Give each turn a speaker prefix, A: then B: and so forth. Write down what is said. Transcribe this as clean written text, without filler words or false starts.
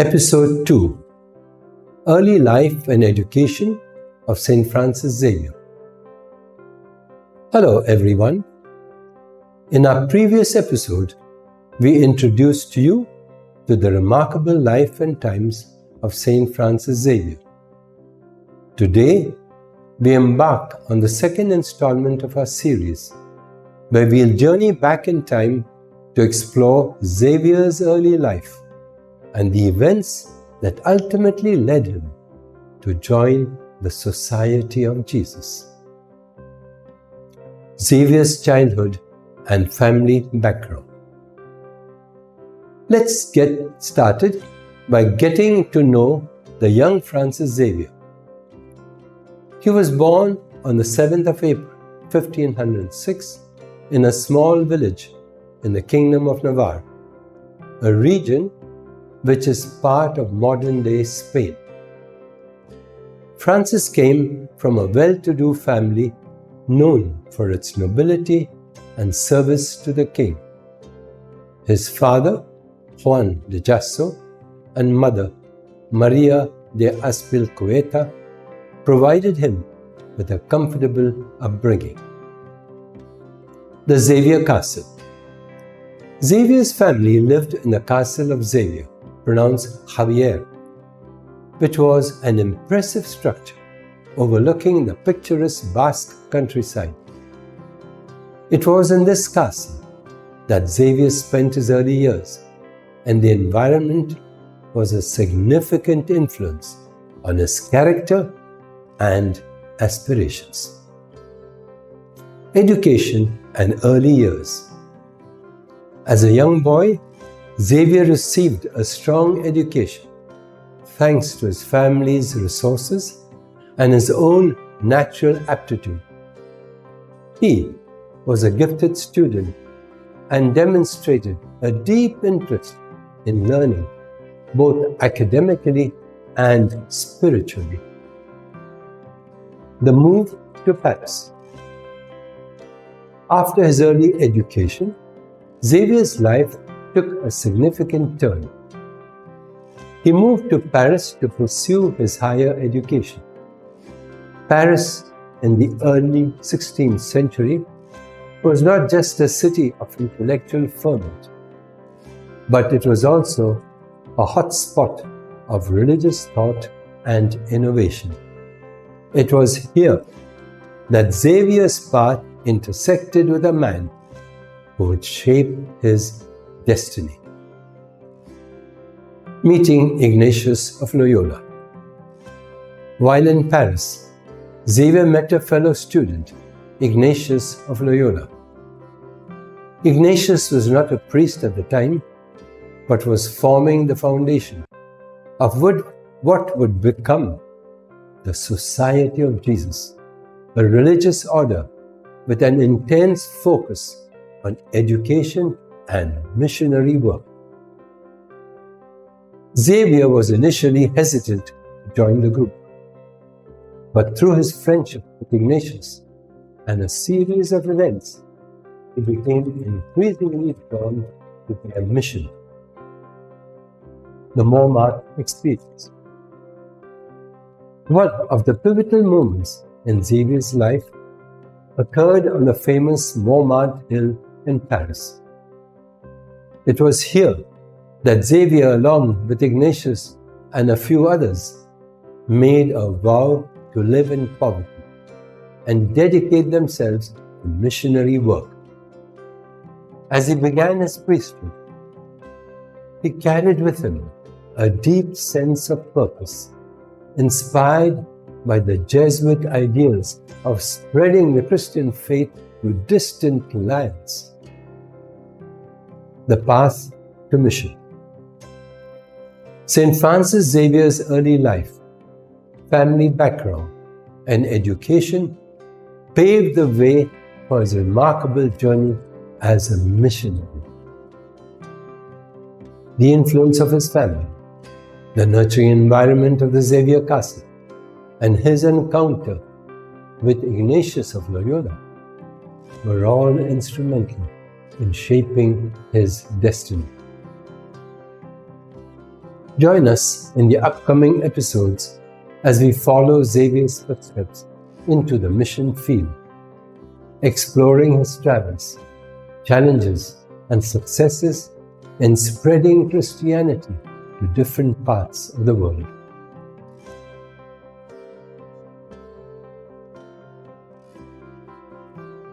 A: Episode 2: Early Life and Education of St Francis Xavier. Hello everyone. In our previous episode, we introduced you to the remarkable life and times of St Francis Xavier. Today, we embark on the second installment of our series, where we'll journey back in time to explore Xavier's early life and the events that ultimately led him to join the Society of Jesus. Xavier's childhood and family background. Let's get started by getting to know the young Francis Xavier. He was born on the 7th of April, 1506, in a small village in the Kingdom of Navarre, a region which is part of modern-day Spain. Francis came from a well-to-do family known for its nobility and service to the king. His father, Juan de Dsouza, and mother, Maria de Azpilcueta, provided him with a comfortable upbringing. The Xavier Castle. Xavier's family lived in the Castle of Xavier, pronounced Xavier, which was an impressive structure overlooking the picturesque Basque countryside. It was in this castle that Xavier spent his early years, and the environment was a significant influence on his character and aspirations. Education and early years. As a young boy, Xavier received a strong education thanks to his family's resources and his own natural aptitude. He was a gifted student and demonstrated a deep interest in learning, both academically and spiritually. The move to Paris. After his early education, Xavier's life took a significant turn. He moved to Paris to pursue his higher education. Paris, in the early 16th century, was not just a city of intellectual ferment, but it was also a hot spot of religious thought and innovation. It was here that Xavier's path intersected with a man who would shape his destiny. Meeting Ignatius of Loyola. While in Paris, Xavier met a fellow student, Ignatius of Loyola. Ignatius was not a priest at the time, but was forming the foundation of what would become the Society of Jesus, a religious order with an intense focus on education and missionary work. Xavier was initially hesitant to join the group, but through his friendship with Ignatius and a series of events, he became increasingly drawn to their mission. The Montmartre experience. One of the pivotal moments in Xavier's life occurred on the famous Montmartre Hill in Paris. It was here that Xavier, along with Ignatius and a few others, made a vow to live in poverty and dedicate themselves to missionary work. As he began his priesthood, he carried with him a deep sense of purpose, inspired by the Jesuit ideals of spreading the Christian faith to distant lands. The path to mission. St. Francis Xavier's early life, family background, and education paved the way for his remarkable journey as a missionary. The influence of his family, the nurturing environment of the Xavier Castle, and his encounter with Ignatius of Loyola were all instrumental in shaping his destiny. Join us in the upcoming episodes as we follow Xavier's footsteps into the mission field, exploring his travels, challenges, and successes in spreading Christianity to different parts of the world.